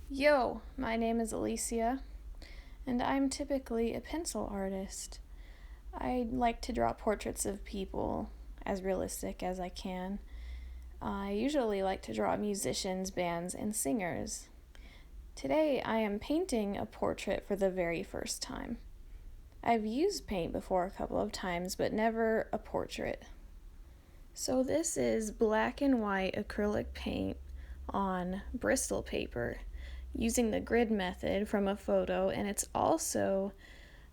Yo, my name is Alisia, and I'm typically a pencil artist. I like to draw portraits of people as realistic as I can. I usually like to draw musicians, bands, and singers. Today, I am painting a portrait for the very first time. I've used paint before a couple of times, but never a portrait. So, this is black and white acrylic paint on Bristol paper using the grid method from a photo, and it's also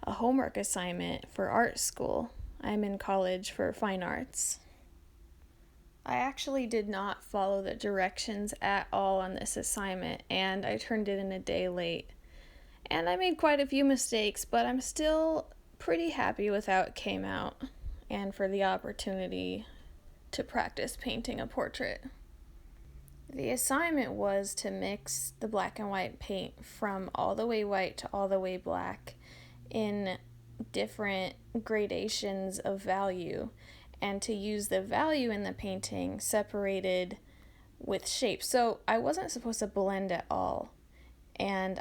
a homework assignment for art school. I'm in college for fine arts. I actually did not follow the directions at all on this assignment, and I turned it in a day late. And I made quite a few mistakes, but I'm still pretty happy with how it came out and for the opportunity to practice painting a portrait. The assignment was to mix the black and white paint from all the way white to all the way black in different gradations of value, and to use the value in the painting separated with shape. So I wasn't supposed to blend at all, and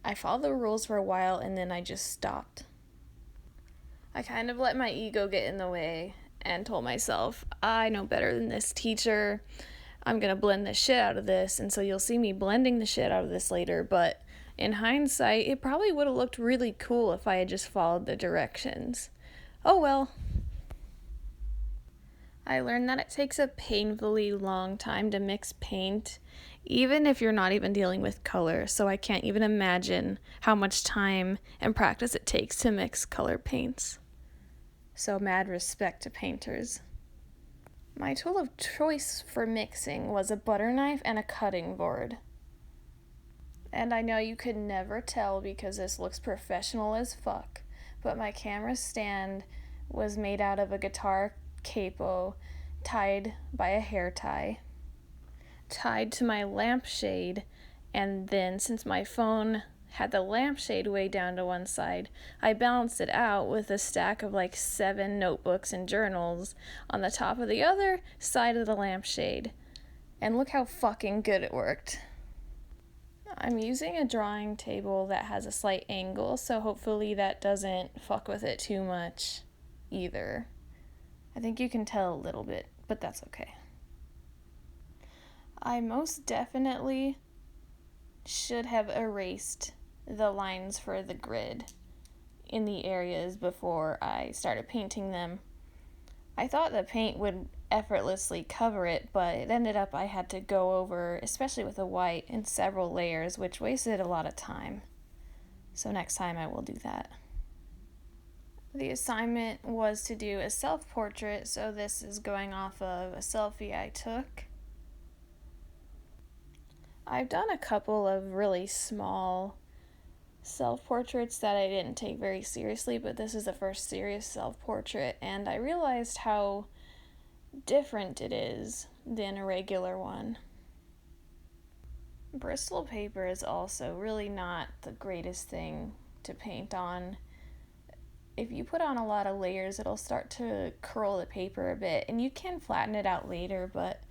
I followed the rules for a while and then I just stopped. I kind of let my ego get in the way and told myself, I know better than this teacher. I'm gonna blend the shit out of this, and so you'll see me blending the shit out of this later, but in hindsight, it probably would have looked really cool if I had just followed the directions. Oh well. I learned that it takes a painfully long time to mix paint, even if you're not even dealing with color, so I can't even imagine how much time and practice it takes to mix color paints. So mad respect to painters. My tool of choice for mixing was a butter knife and a cutting board. And I know you could never tell because this looks professional as fuck, but my camera stand was made out of a guitar capo tied by a hair tie, tied to my lampshade, and then since my phone had the lampshade way down to one side, I balanced it out with a stack of like 7 notebooks and journals on the top of the other side of the lampshade. And look how fucking good it worked. I'm using a drawing table that has a slight angle, so hopefully that doesn't fuck with it too much either. I think you can tell a little bit, but that's okay. I most definitely should have erased the lines for the grid in the areas before I started painting them. I thought the paint would effortlessly cover it, but it ended up I had to go over, especially with the white, in several layers, which wasted a lot of time. So next time I will do that. The assignment was to do a self-portrait, so this is going off of a selfie I took. I've done a couple of really small self-portraits that I didn't take very seriously, but this is the first serious self-portrait, and I realized how different it is than a regular one. Bristol paper is also really not the greatest thing to paint on. If you put on a lot of layers, it'll start to curl the paper a bit, and you can flatten it out later, but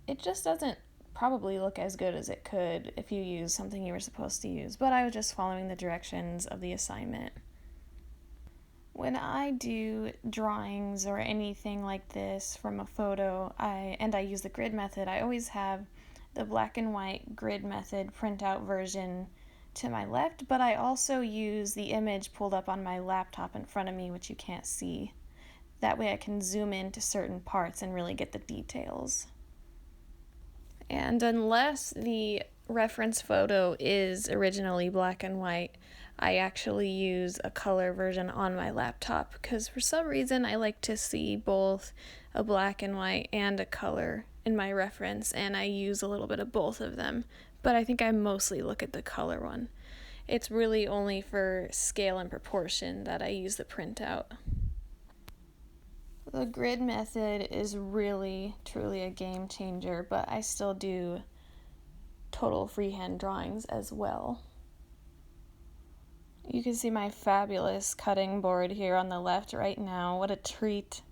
it just doesn't probably look as good as it could if you use something you were supposed to use, but I was just following the directions of the assignment. When I do drawings or anything like this from a photo, I use the grid method, I always have the black and white grid method printout version to my left, but I also use the image pulled up on my laptop in front of me, which you can't see. That way I can zoom into certain parts and really get the details. And unless the reference photo is originally black and white, I actually use a color version on my laptop because for some reason I like to see both a black and white and a color in my reference, and I use a little bit of both of them, but I think I mostly look at the color one. It's really only for scale and proportion that I use the printout. The grid method is really, truly a game changer, but I still do total freehand drawings as well. You can see my fabulous cutting board here on the left right now. What a treat.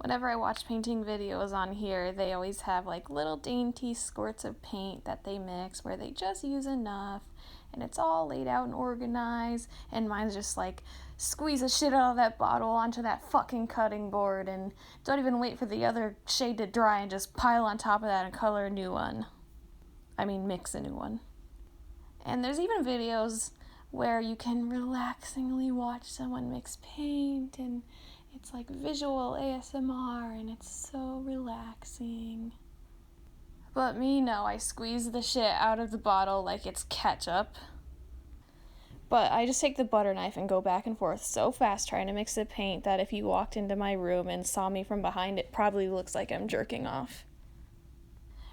Whenever I watch painting videos on here, they always have like little dainty squirts of paint that they mix where they just use enough and it's all laid out and organized, and mine's just like squeeze the shit out of that bottle onto that fucking cutting board and don't even wait for the other shade to dry and just pile on top of that and color a new one. Mix a new one. And there's even videos where you can relaxingly watch someone mix paint, and it's like visual ASMR, and it's so relaxing. But me, no, I squeeze the shit out of the bottle like it's ketchup. But I just take the butter knife and go back and forth so fast trying to mix the paint that if you walked into my room and saw me from behind, it probably looks like I'm jerking off.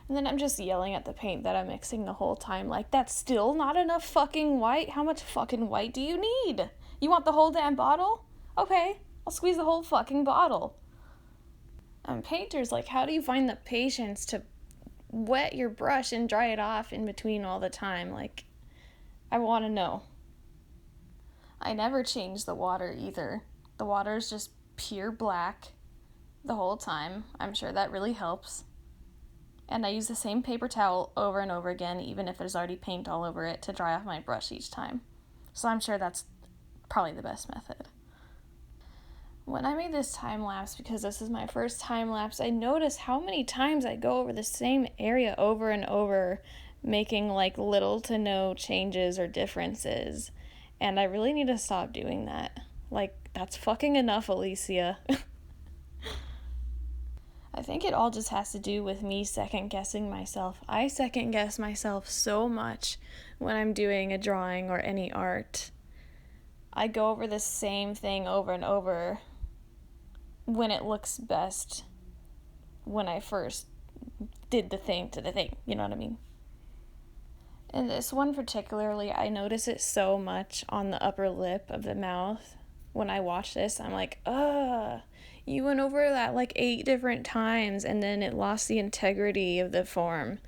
And then I'm just yelling at the paint that I'm mixing the whole time, like, that's still not enough fucking white? How much fucking white do you need? You want the whole damn bottle? Okay, I'll squeeze the whole fucking bottle. Painters, like, how do you find the patience to wet your brush and dry it off in between all the time? Like, I want to know. I never change the water either. The water is just pure black the whole time. I'm sure that really helps. And I use the same paper towel over and over again, even if there's already paint all over it, to dry off my brush each time. So I'm sure that's probably the best method. When I made this time lapse, because this is my first time lapse, I noticed how many times I go over the same area over and over, making like little to no changes or differences. And I really need to stop doing that. Like, that's fucking enough, Alisia. I think it all just has to do with me second-guessing myself. I second-guess myself so much when I'm doing a drawing or any art. I go over the same thing over and over when it looks best when I first did the thing to the thing, you know what I mean? And this one particularly, I notice it so much on the upper lip of the mouth. When I watch this, I'm like, you went over that like 8 different times and then it lost the integrity of the form.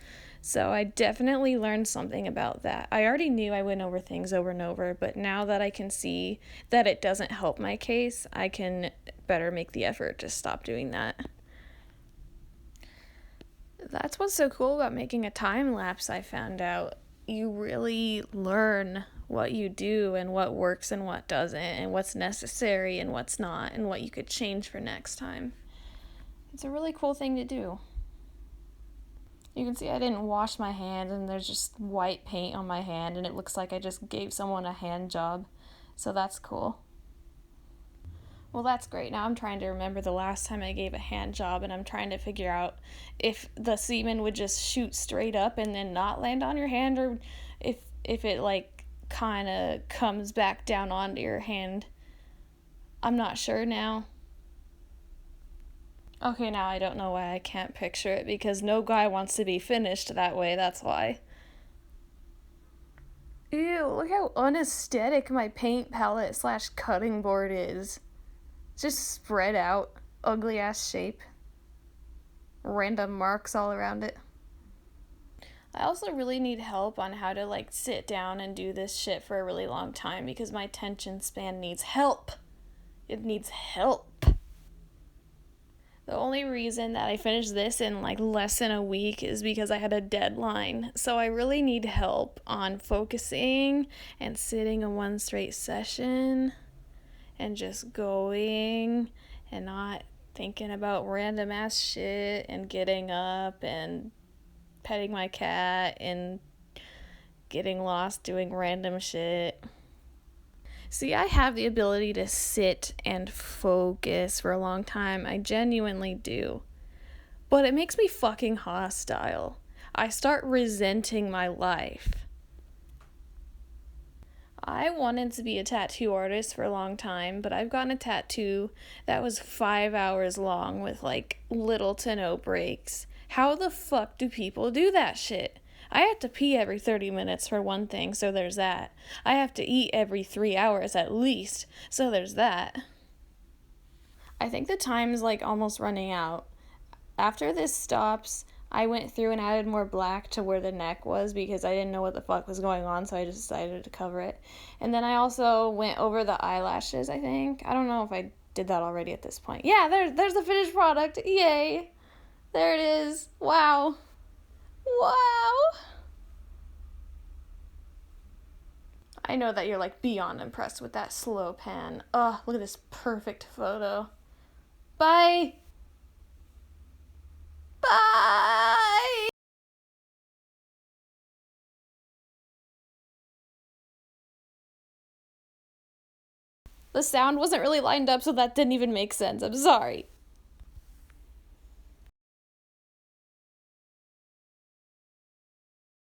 So I definitely learned something about that. I already knew I went over things over and over, but now that I can see that it doesn't help my case, I can better make the effort to stop doing that. That's what's so cool about making a time lapse, I found out. You really learn what you do and what works and what doesn't, and what's necessary and what's not, and what you could change for next time. It's a really cool thing to do. You can see I didn't wash my hand, and there's just white paint on my hand, and it looks like I just gave someone a hand job, so that's cool. Well, that's great. Now I'm trying to remember the last time I gave a hand job, and I'm trying to figure out if the semen would just shoot straight up and then not land on your hand, or if it like kind of comes back down onto your hand. I'm not sure now. Okay, now I don't know why I can't picture it, because no guy wants to be finished that way, that's why. Ew, look how unaesthetic my paint palette / cutting board is. It's just spread out, ugly ass shape. Random marks all around it. I also really need help on how to like sit down and do this shit for a really long time, because my attention span needs help. It needs help. The only reason that I finished this in like less than a week is because I had a deadline. So I really need help on focusing and sitting in one straight session and just going and not thinking about random ass shit and getting up and petting my cat and getting lost doing random shit. See, I have the ability to sit and focus for a long time. I genuinely do. But it makes me fucking hostile. I start resenting my life. I wanted to be a tattoo artist for a long time, but I've gotten a tattoo that was 5 hours long with like little to no breaks. How the fuck do people do that shit? I have to pee every 30 minutes for one thing, so there's that. I have to eat every 3 hours at least, so there's that. I think the time's like almost running out. After this stops, I went through and added more black to where the neck was because I didn't know what the fuck was going on, so I just decided to cover it. And then I also went over the eyelashes, I think. I don't know if I did that already at this point. Yeah, there's the finished product. Yay. There it is. Wow. Wow. I know that you're like beyond impressed with that slow pan. Oh, look at this perfect photo. Bye. Bye. The sound wasn't really lined up, so that didn't even make sense. I'm sorry.